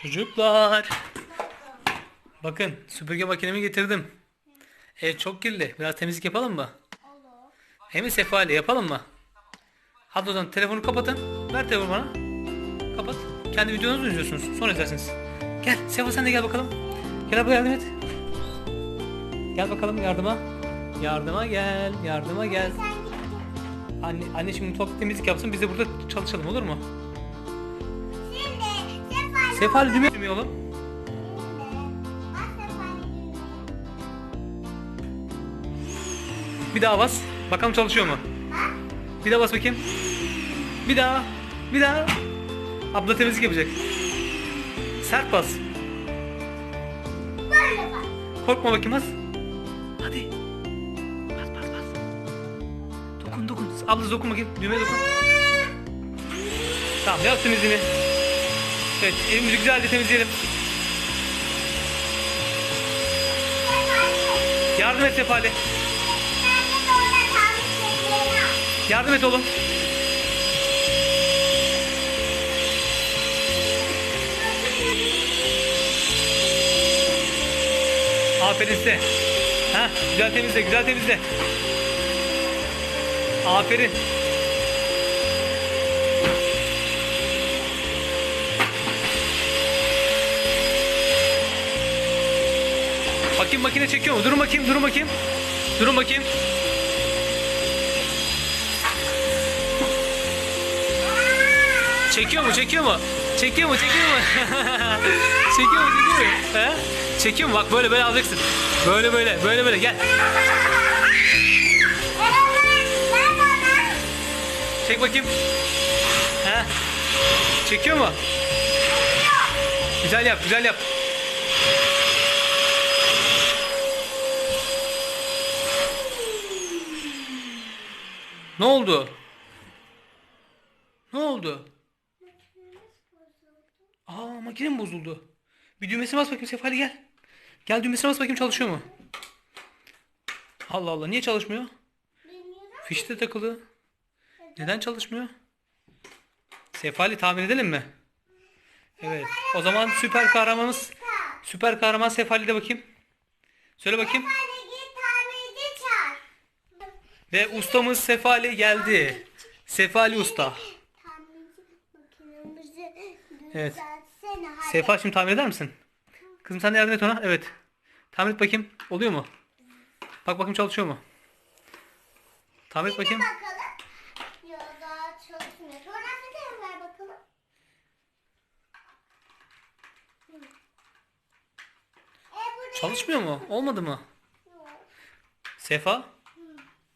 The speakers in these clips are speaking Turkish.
Çocuklar, bakın süpürge makinemi getirdim. Ev çok kirli. Biraz temizlik yapalım mı? Olur. Hem de Sefa'yla yapalım mı? Hadi o zaman telefonu kapatın. Ver telefonu bana. Kapat. Kendi videonuzu izliyorsunuz. Sonra izlersiniz. Gel Sefa, sen de gel bakalım. Gel abla, yardım et. Gel bakalım yardıma. Yardıma gel. Yardıma gel. Sen git. Anne şimdi mutfakta temizlik yapsın. Biz de burada çalışalım, olur mu? Şimdi Sefa'yla Sefa düğme oğlum. Bak Sefa'yla Bir daha bas. Bakalım çalışıyor mu? Ha? Bir daha bas bakayım. Bir daha. Bir daha. Abla temizlik yapacak. Sert bas. Böyle bak. Korkma bakayım, bas. Hadi. Bas bas bas. Dokun dokun. Abla dokun bakayım. Düğmeye dokun. Tamam, yap temizliğini. Evet, evimizi güzelce temizleyelim. Yardım et Sefali. Sen de orada kalmış şeylerini al. Yardım et oğlum. Aferin size. Ha, güzel temizle, güzel temizle. Aferin. Bakayım makine çekiyor mu? Durun bakayım, durun bakayım. Durun bakayım. Çekiyor mu? Çekiyor mu? Çekiyor mu? Çekiyor mu? Çekiyor mu? Çekiyor mu? He? Çekiyor mu? Bak böyle böyle alacaksın. Böyle böyle, böyle böyle gel. Ver bana. Çek bakayım. He? Çekiyor mu? Güzel yap, güzel yap. Ne oldu? Ne oldu? Aa, makine mi bozuldu? Bir düğmesine bas bakayım Sefa, hadi gel. Gel düğmesine bas bakayım, çalışıyor mu? Allah Allah, niye çalışmıyor? Bilmiyorum. Fişte takılı. Neden çalışmıyor? Sefali tamir edelim mi? Evet. O zaman süper kahraman Sefali de bakayım. Söyle bakayım. Hadi git tamirci çağır. Ve ustamız Sefali geldi. Sefali usta. Tamirci makinemizi Evet. düzeltsene hadi. Sefa, şimdi tamir eder misin? Kızım sen de yardım et ona. Evet. Tamir et bakayım. Oluyor mu? Bak bakayım çalışıyor mu? Tamir et bakayım. Bakalım. Yok daha çalışmıyor. Sonrasında da ver bakalım. Burada Çalışmıyor mu? Olmadı mı? yok. Sefa?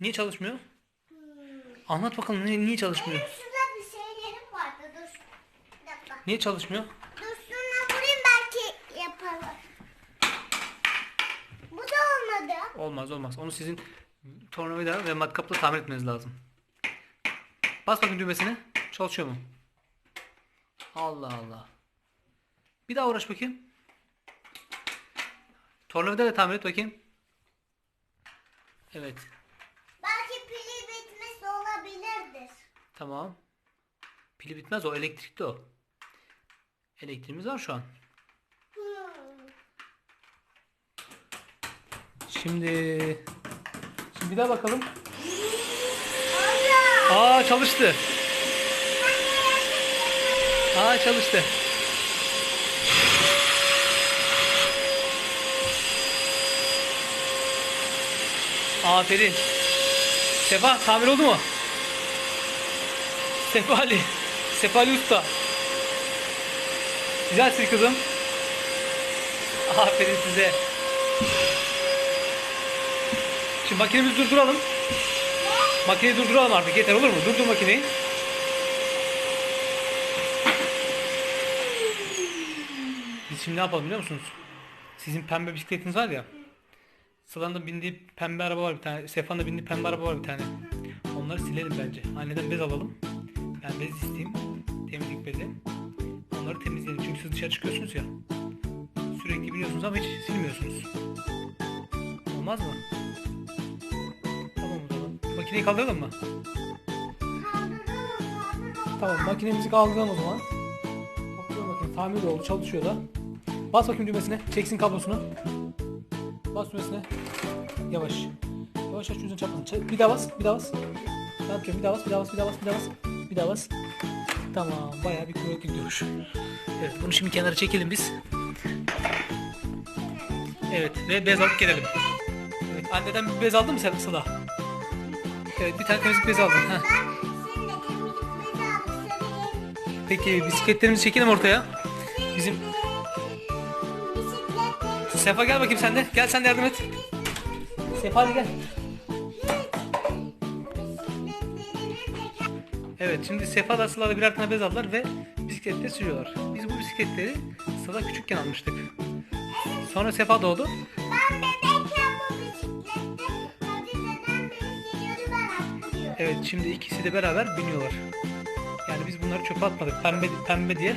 Niye çalışmıyor? Anlat bakalım, niye çalışmıyor? Şurada bir şeylerim vardı. Dur. Bir dakika. Niye çalışmıyor? Dur şuna vurayım belki yapalım. Bu da olmadı. Olmaz olmaz. Onu sizin tornavida ve matkapla tamir etmeniz lazım. Bas bakayım düğmesine. Çalışıyor mu? Allah Allah. Bir daha uğraş bakayım. Tornavida ile tamir et bakayım. Evet. Belki pili bitmiş olabilirdir. Tamam. Pili bitmez, o elektrikli o. Elektriğimiz var şu an. Şimdi bir daha bakalım. Allah! Aa, çalıştı. Aa, çalıştı. Aferin. Sefa, tamir oldu mu? Sefali. Sefali usta. Güzelsin kızım. Aferin size. Şimdi makinemizi durduralım. Makineyi durduralım artık. Yeter, olur mu? Durdur makineyi. Biz şimdi ne yapalım biliyor musunuz? Sizin pembe bisikletiniz var ya. Sıla'nın da bindiği pembe araba var bir tane. Sefa'nın da bindiği pembe araba var bir tane. Onları silelim bence. Anneden bez alalım. Ben bez isteyeyim. Temizlik bezi. Onları temizleyelim. Çünkü siz dışarı çıkıyorsunuz ya. Sürekli biniyorsunuz ama hiç silmiyorsunuz. Olmaz mı? Tamam o zaman. Makineyi kaldıralım mı? Kaldıralım. Tamam, makinemizi kaldıralım o zaman. Topluyorum makinesi. Tamir de oldu, çalışıyor da. Bas bakayım düğmesine. Çeksin kablosunu. Bas düğmesine. Yavaş. Yavaş aç yüzünü çarpmasın. Bir daha bas. Bir daha bas. Ne yapacağım? Bir daha bas. Bir daha bas. Bir daha bas. Bir daha bas. Bir daha bas. Tamam. Bayağı bir kuvvetli gidiyor. Evet. Bunu şimdi kenara çekelim biz. Evet. Ve bez alıp gelelim. Evet. Anneden bir bez aldın mı sen Sıla? Evet. Bir tane temizlik bezi aldın. Heh. Şimdi temizlik bezi aldık. Sarı Peki bisikletlerimizi çekelim ortaya. Bizim bisikletlerimiz. Sefa gel bakayım sen de. Gel sen de yardım et. Sefa hadi gel. Evet şimdi Sefa da Sıla'da birer tane bez aldılar ve bisiklette sürüyorlar. Biz bu bisikletleri Sıla küçükken almıştık. Sonra Sefa doğdu. Ben bebekken bu bisiklette Hatice'den beni siliyordu, ben atlıyordum. Evet şimdi ikisi de beraber biniyorlar. Yani biz bunları çöpe atmadık. Pembe pembe diye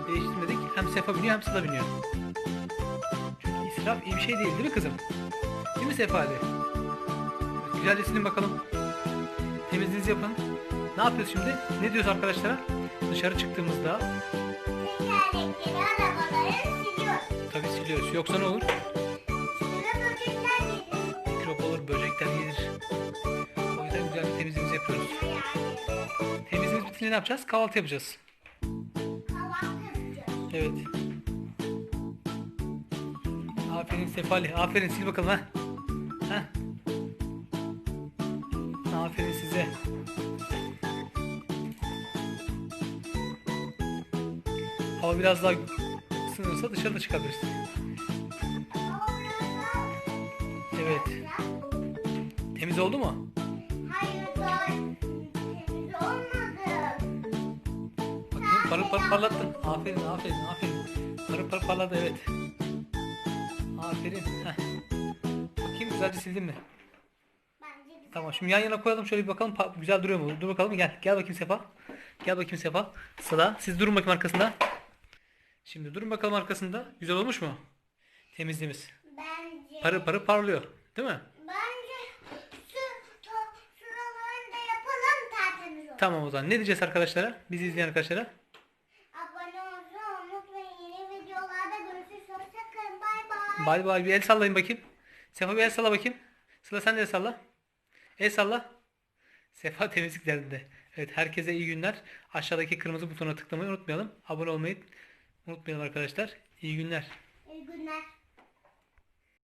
değiştirmedik. Hem Sefa biniyor hem Sıla biniyor. Çünkü israf iyi bir şey değil mi kızım? Değil mi Sefa Ali? Güzelce silin bakalım. Temizliğinizi yapın. Ne yapıyoruz şimdi? Ne diyoruz arkadaşlara? Dışarı çıktığımızda Tekerlekleri, arabaları siliyoruz. tabii siliyoruz. Yoksa ne olur? Sonra böcekler gelir. Mikrop olur, böcekler gelir. O yüzden güzel bir temizliğimizi yapıyoruz. Temizliğimiz bitince ne yapacağız? Kahvaltı yapacağız. Kahvaltı yapacağız. Evet. Aferin Sefali. Aferin sil bakalım ha. Ha. Aferin size. Hava biraz daha ısınırsa dışarıda çıkabiliriz. Evet. Temiz oldu mu? Hayır, daha temiz olmadı. Bakayım parıl parıl parlattın. Aferin aferin aferin. Parıl parıl parladı evet. Aferin. Heh. Bakayım güzelce sildin mi? Bence güzel. Tamam şimdi yan yana koyalım şöyle bir bakalım güzel duruyor mu? Dur bakalım gel. Gel bakayım Sefa. Gel bakayım Sefa. Sıla siz durun bakayım arkasında. Şimdi durun bakalım arkasında. Güzel olmuş mu? Temizliğimiz. Bence. Parıl parıl parlıyor. Değil mi? Bence şuralarını da yapalım, tertemiz olur. Tamam o zaman. Ne diyeceğiz arkadaşlara? Bizi izleyen arkadaşlara. Abone olmayı unutmayın. Yeni videolarda görüşürüz. Hoşçakalın. Bay bay. Bay bay bir el sallayın bakayım. Sefa bir el salla bakayım. Sıla sen de el salla. El salla. Sefa temizlik derdinde. Evet herkese iyi günler. Aşağıdaki kırmızı butona tıklamayı unutmayalım. Abone olmayı unutmayalım arkadaşlar. İyi günler. İyi günler.